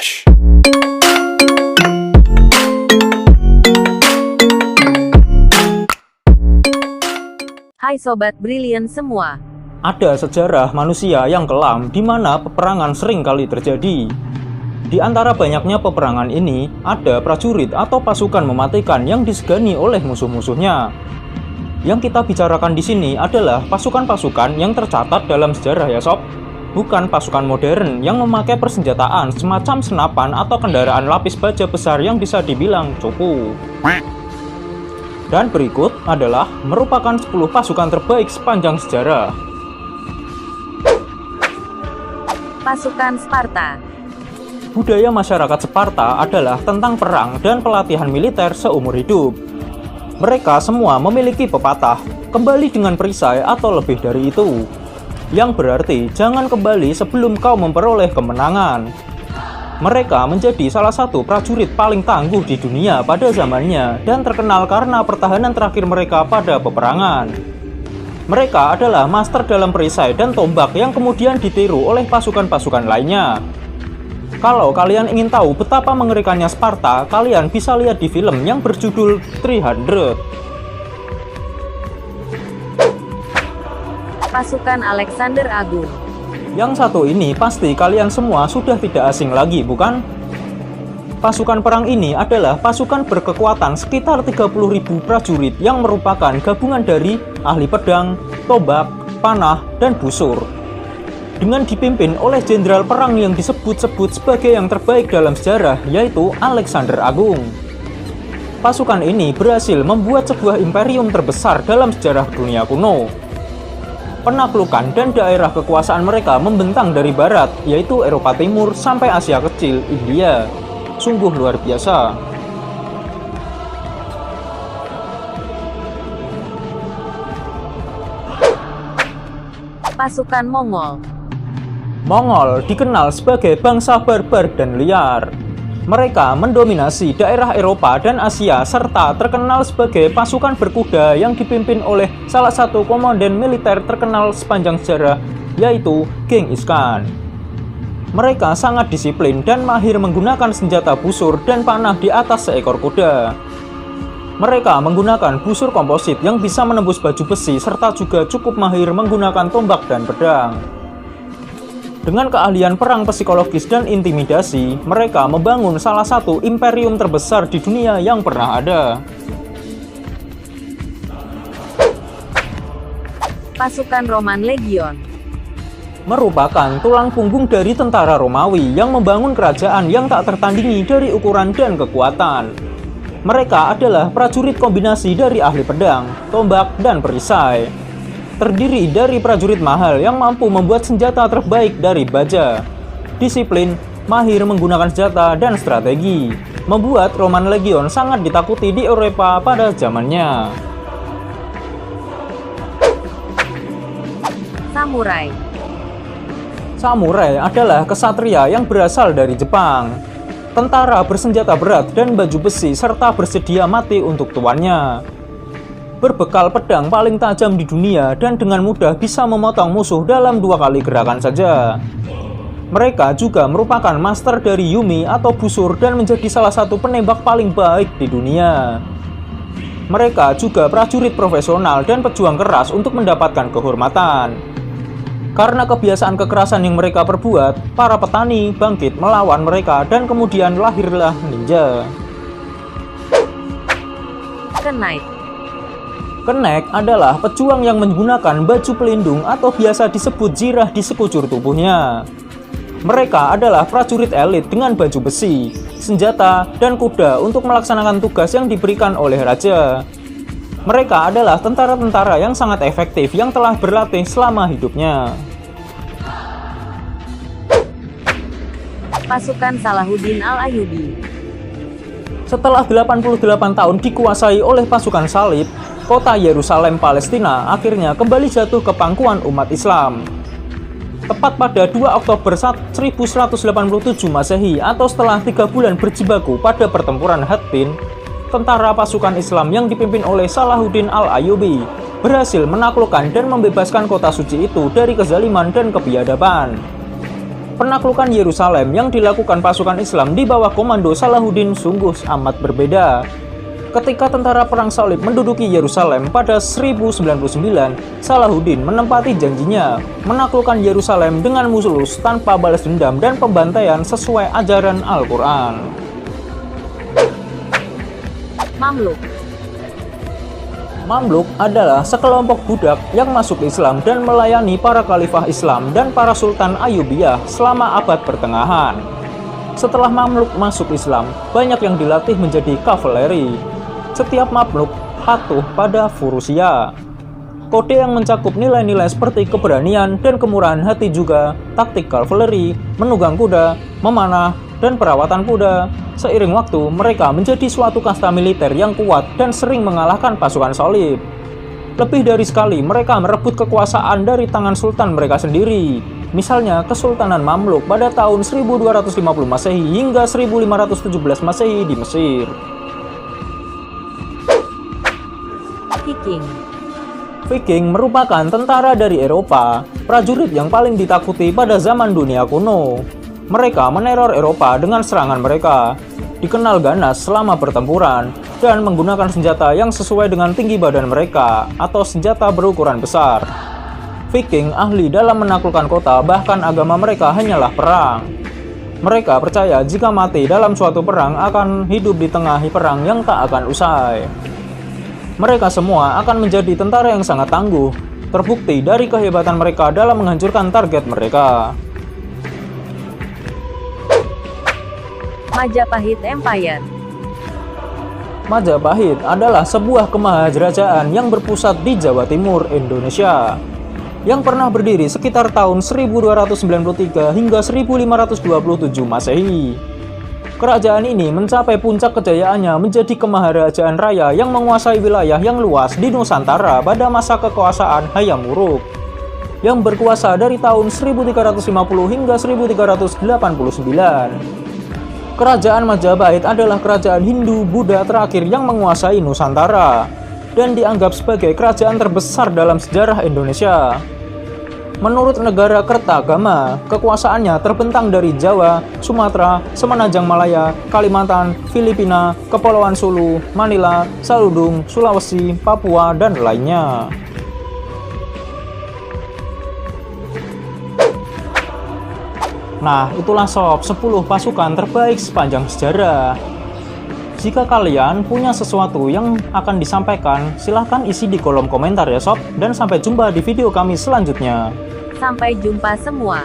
Flash. Hai Sobat Brilian semua. Ada sejarah manusia yang kelam di mana peperangan sering kali terjadi. Di antara banyaknya peperangan ini, ada prajurit atau pasukan mematikan yang disegani oleh musuh-musuhnya. Yang kita bicarakan di sini adalah pasukan-pasukan yang tercatat dalam sejarah ya sob. Bukan pasukan modern yang memakai persenjataan semacam senapan atau kendaraan lapis baja besar yang bisa dibilang cupu. Dan berikut adalah merupakan 10 pasukan terbaik sepanjang sejarah. Pasukan Sparta. Budaya masyarakat Sparta adalah tentang perang dan pelatihan militer seumur hidup. Mereka semua memiliki pepatah, kembali dengan perisai atau lebih dari itu. Yang berarti jangan kembali sebelum kau memperoleh kemenangan. Mereka menjadi salah satu prajurit paling tangguh di dunia pada zamannya dan terkenal karena pertahanan terakhir mereka pada peperangan. Mereka adalah master dalam perisai dan tombak yang kemudian ditiru oleh pasukan-pasukan lainnya. Kalau kalian ingin tahu betapa mengerikannya Sparta, kalian bisa lihat di film yang berjudul 300. Pasukan Alexander Agung. Yang satu ini pasti kalian semua sudah tidak asing lagi, bukan? Pasukan perang ini adalah pasukan berkekuatan sekitar 30.000 prajurit yang merupakan gabungan dari ahli pedang, tombak, panah, dan busur. Dengan dipimpin oleh jenderal perang yang disebut-sebut sebagai yang terbaik dalam sejarah, yaitu Alexander Agung. Pasukan ini berhasil membuat sebuah imperium terbesar dalam sejarah dunia kuno. Penaklukan dan daerah kekuasaan mereka membentang dari barat, yaitu Eropa Timur sampai Asia Kecil, India. Sungguh luar biasa. Pasukan Mongol. Mongol dikenal sebagai bangsa barbar dan liar. Mereka mendominasi daerah Eropa dan Asia serta terkenal sebagai pasukan berkuda yang dipimpin oleh salah satu komandan militer terkenal sepanjang sejarah, yaitu Genghis Khan. Mereka sangat disiplin dan mahir menggunakan senjata busur dan panah di atas seekor kuda. Mereka menggunakan busur komposit yang bisa menembus baju besi serta juga cukup mahir menggunakan tombak dan pedang. Dengan keahlian perang psikologis dan intimidasi, mereka membangun salah satu imperium terbesar di dunia yang pernah ada. Pasukan Roman Legion. Merupakan tulang punggung dari tentara Romawi yang membangun kerajaan yang tak tertandingi dari ukuran dan kekuatan. Mereka adalah prajurit kombinasi dari ahli pedang, tombak, dan perisai. Terdiri dari prajurit mahal yang mampu membuat senjata terbaik dari baja. Disiplin, mahir menggunakan senjata, dan strategi membuat Roman Legion sangat ditakuti di Eropa pada zamannya. Samurai. Samurai adalah kesatria yang berasal dari Jepang. Tentara bersenjata berat dan baju besi serta bersedia mati untuk tuannya. Berbekal pedang paling tajam di dunia dan dengan mudah bisa memotong musuh dalam 2 kali gerakan saja. Mereka juga merupakan master dari Yumi atau busur dan menjadi salah satu penembak paling baik di dunia. Mereka juga prajurit profesional dan pejuang keras untuk mendapatkan kehormatan. Karena kebiasaan kekerasan yang mereka perbuat, para petani bangkit melawan mereka dan kemudian lahirlah ninja. Knight. Knight adalah pejuang yang menggunakan baju pelindung atau biasa disebut zirah di sekujur tubuhnya. Mereka adalah prajurit elit dengan baju besi, senjata, dan kuda untuk melaksanakan tugas yang diberikan oleh raja. Mereka adalah tentara-tentara yang sangat efektif yang telah berlatih selama hidupnya. Pasukan Salahuddin Al-Ayyubi. Setelah 88 tahun dikuasai oleh pasukan salib, kota Yerusalem Palestina akhirnya kembali jatuh ke pangkuan umat Islam. Tepat pada 2 Oktober 1187 Masehi atau setelah 3 bulan berjibaku pada pertempuran Hattin, tentara pasukan Islam yang dipimpin oleh Salahuddin Al-Ayyubi berhasil menaklukkan dan membebaskan kota suci itu dari kezaliman dan kebiadaban. Penaklukan Yerusalem yang dilakukan pasukan Islam di bawah komando Salahuddin sungguh amat berbeda. Ketika tentara perang salib menduduki Yerusalem pada 1099, Salahuddin menempati janjinya menaklukkan Yerusalem dengan mulus tanpa balas dendam dan pembantaian sesuai ajaran Al-Quran. Mamluk. Mamluk adalah sekelompok budak yang masuk Islam dan melayani para khalifah Islam dan para sultan Ayyubiyah selama abad pertengahan. Setelah Mamluk masuk Islam, banyak yang dilatih menjadi kavaleri. Setiap Mamluk patuh pada Furusia. Kode yang mencakup nilai-nilai seperti keberanian dan kemurahan hati juga taktik kavaleri, menunggang kuda, memanah, dan perawatan kuda. Seiring waktu, mereka menjadi suatu kasta militer yang kuat dan sering mengalahkan pasukan salib. Lebih dari sekali, mereka merebut kekuasaan dari tangan sultan mereka sendiri. Misalnya, Kesultanan Mamluk pada tahun 1250 Masehi hingga 1517 Masehi di Mesir. Viking. Viking merupakan tentara dari Eropa, prajurit yang paling ditakuti pada zaman dunia kuno. Mereka meneror Eropa dengan serangan mereka, dikenal ganas selama pertempuran, dan menggunakan senjata yang sesuai dengan tinggi badan mereka, atau senjata berukuran besar. Viking ahli dalam menaklukkan kota, bahkan agama mereka hanyalah perang. Mereka percaya jika mati dalam suatu perang akan hidup di tengah perang yang tak akan usai. Mereka semua akan menjadi tentara yang sangat tangguh, terbukti dari kehebatan mereka dalam menghancurkan target mereka. Majapahit Empire. Majapahit adalah sebuah kemahakerajaan yang berpusat di Jawa Timur, Indonesia, yang pernah berdiri sekitar tahun 1293 hingga 1527 Masehi. Kerajaan ini mencapai puncak kejayaannya menjadi kemaharajaan raya yang menguasai wilayah yang luas di Nusantara pada masa kekuasaan Hayam Wuruk, yang berkuasa dari tahun 1350 hingga 1389. Kerajaan Majapahit adalah kerajaan Hindu-Buddha terakhir yang menguasai Nusantara dan dianggap sebagai kerajaan terbesar dalam sejarah Indonesia. Menurut negara Kertagama, kekuasaannya terbentang dari Jawa, Sumatera, Semenanjung Malaya, Kalimantan, Filipina, Kepulauan Sulu, Manila, Saludung, Sulawesi, Papua, dan lainnya. Nah, itulah sob 10 pasukan terbaik sepanjang sejarah. Jika kalian punya sesuatu yang akan disampaikan, silahkan isi di kolom komentar ya sob. Dan sampai jumpa di video kami selanjutnya. Sampai jumpa semua.